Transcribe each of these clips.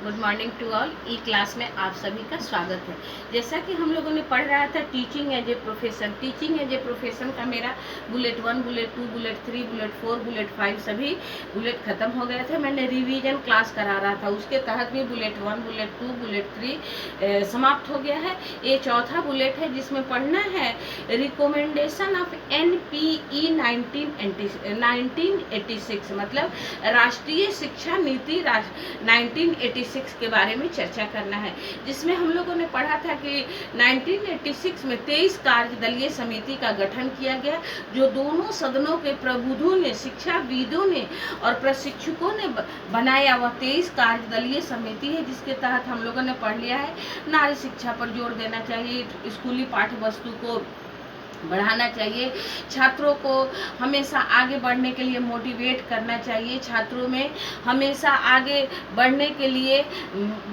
Good morning to all. ई class में आप सभी का स्वागत है। जैसा कि हम लोगों ने पढ़ रहा था teaching as a profession. Teaching as a profession का मेरा bullet 1, bullet 2, bullet 3, bullet 4, bullet 5 सभी बुलेट ख़त्म हो गए थे। मैंने रिवीजन क्लास करा रहा था, उसके तहत भी बुलेट 1, बुलेट 2, बुलेट 3 समाप्त हो गया है। ये चौथा बुलेट है जिसमें पढ़ना है रिकमेंडेशन ऑफ NPE 1986, मतलब राष्ट्रीय शिक्षा नीति 1986 के बारे में चर्चा करना है, जिसमें हम लोगों ने पढ़ा था कि 1986 में 23 कार्यदलीय समिति का गठन किया गया, जो दोनों सदनों के प्रबुद्धों ने, शिक्षाविदों ने और प्रशिक्षकों ने बनाया वह 23 कार्यदलीय समिति है, जिसके तहत हम लोगों ने पढ़ लिया है नारी शिक्षा पर जोर देना चाहिए, स्कूली पाठ्य वस्तु को बढ़ाना चाहिए, छात्रों को हमेशा आगे बढ़ने के लिए मोटिवेट करना चाहिए, छात्रों में हमेशा आगे बढ़ने के लिए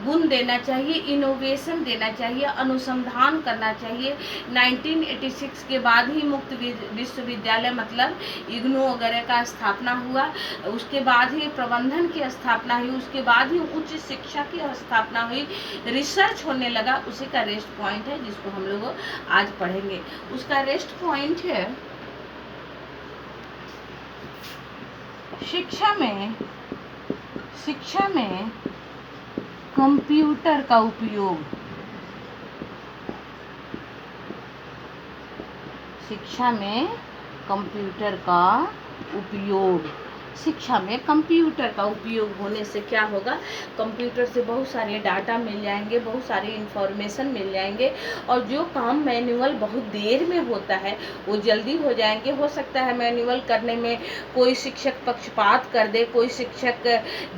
गुण देना चाहिए, इनोवेशन देना चाहिए, अनुसंधान करना चाहिए। 1986 के बाद ही मुक्त विश्वविद्यालय मतलब इग्नू वगैरह का स्थापना हुआ, उसके बाद ही प्रबंधन की स्थापना हुई, उसके बाद ही उच्च शिक्षा की स्थापना हुई, रिसर्च होने लगा। उसी का रेस्ट पॉइंट है जिसको हम लोग आज पढ़ेंगे। उसका रेस्ट पॉइंट है शिक्षा में कंप्यूटर का उपयोग। शिक्षा में कंप्यूटर का उपयोग। शिक्षा में कंप्यूटर का उपयोग होने से क्या होगा, कंप्यूटर से बहुत सारे डाटा मिल जाएंगे, बहुत सारी इंफॉर्मेशन मिल जाएंगे, और जो काम मैनुअल बहुत देर में होता है वो जल्दी हो जाएंगे। हो सकता है मैनुअल करने में कोई शिक्षक पक्षपात कर दे, कोई शिक्षक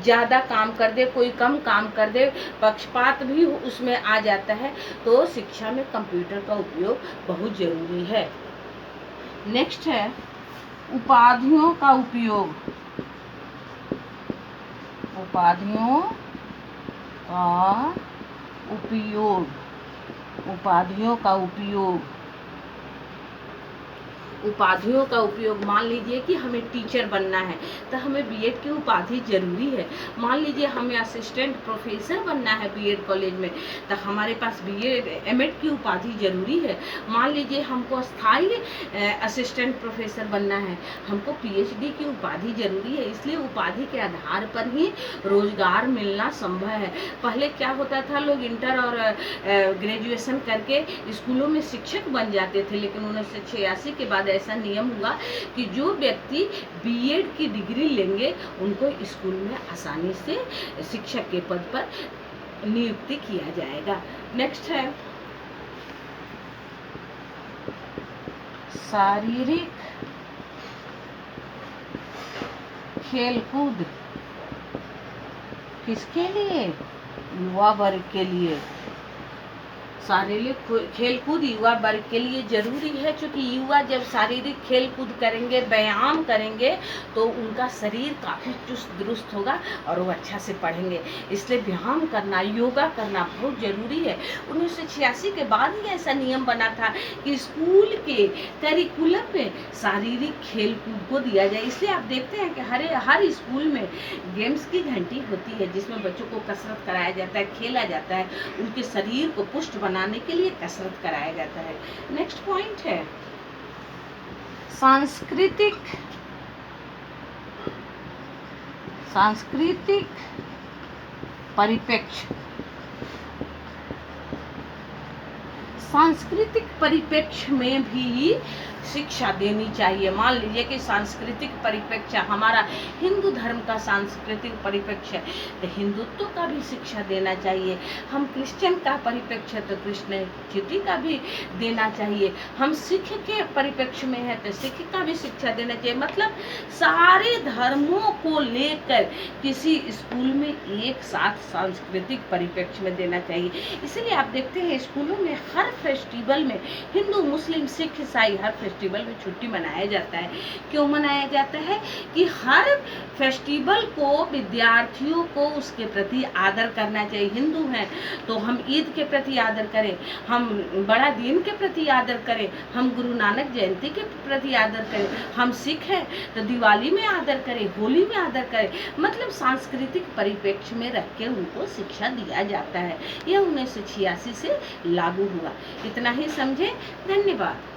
ज़्यादा काम कर दे, कोई कम काम कर दे, पक्षपात भी उसमें आ जाता है। तो शिक्षा में कंप्यूटर का उपयोग बहुत ज़रूरी है। नेक्स्ट है उपाधियों का उपयोग। उपाधियों का उपयोग। उपाधियों का उपयोग। उपाधियों का उपयोग, मान लीजिए कि हमें टीचर बनना है तो हमें बीएड की उपाधि जरूरी है। मान लीजिए हमें असिस्टेंट प्रोफेसर बनना है बीएड कॉलेज में तो हमारे पास बीएड एमएड की उपाधि जरूरी है। मान लीजिए हमको स्थायी असिस्टेंट प्रोफेसर बनना है, हमको पीएचडी की उपाधि जरूरी है। इसलिए उपाधि के आधार पर ही रोजगार मिलना संभव है। पहले क्या होता था, लोग इंटर और ग्रेजुएशन करके स्कूलों में शिक्षक बन जाते थे, लेकिन 1986 के बाद ऐसा नियम हुआ कि जो व्यक्ति बीएड की डिग्री लेंगे उनको स्कूल में आसानी से शिक्षक के पद पर नियुक्ति किया जाएगा। नेक्स्ट है शारीरिक खेलकूद। किसके लिए? युवा वर्ग के लिए। शारीरिक खेलकूद युवा वर्ग के लिए जरूरी है, क्योंकि युवा जब शारीरिक खेलकूद करेंगे, व्यायाम करेंगे तो उनका शरीर काफ़ी चुस्त दुरुस्त होगा और वो अच्छा से पढ़ेंगे। इसलिए व्यायाम करना, योगा करना बहुत ज़रूरी है। 1986 के बाद ही ऐसा नियम बना था कि स्कूल के करिकुलम में शारीरिक खेलकूद को दिया जाए। इसलिए आप देखते हैं कि हर स्कूल में गेम्स की घंटी होती है, जिसमें बच्चों को कसरत कराया जाता है, खेला जाता है, उनके शरीर को पुष्ट बनाने के लिए कसरत कराया जाता है। नेक्स्ट पॉइंट है सांस्कृतिक परिप्रेक्ष्य। सांस्कृतिक परिप्रेक्ष्य में भी शिक्षा देनी चाहिए। मान लीजिए कि सांस्कृतिक परिप्रेक्ष्य हमारा हिंदू धर्म का सांस्कृतिक परिप्रेक्ष्य है तो हिंदुत्व का भी शिक्षा देना चाहिए। हम क्रिश्चियन का परिप्रेक्ष्य तो क्रिश्चियनिटी का भी देना चाहिए। हम सिख के परिप्रेक्ष्य में है तो सिख का भी शिक्षा देना चाहिए। मतलब सारे धर्मों को लेकर किसी स्कूल में एक साथ सांस्कृतिक परिप्रेक्ष्य में देना चाहिए। इसलिए आप देखते हैं स्कूलों में हर फेस्टिवल में हिंदू, मुस्लिम, सिख, ईसाई हर फेस्टिवल में छुट्टी मनाया जाता है। क्यों मनाया जाता है कि हर फेस्टिवल को विद्यार्थियों को उसके प्रति आदर करना चाहिए। हिंदू हैं तो हम ईद के प्रति आदर करें, हम बड़ा दिन के प्रति आदर करें, हम गुरु नानक जयंती के प्रति आदर करें, हम सिख हैं तो दिवाली में आदर करें, होली में आदर करें। मतलब सांस्कृतिक परिप्रेक्ष्य में रख के उनको शिक्षा दिया जाता है। यह 1986 से लागू हुआ। इतना ही समझे। धन्यवाद।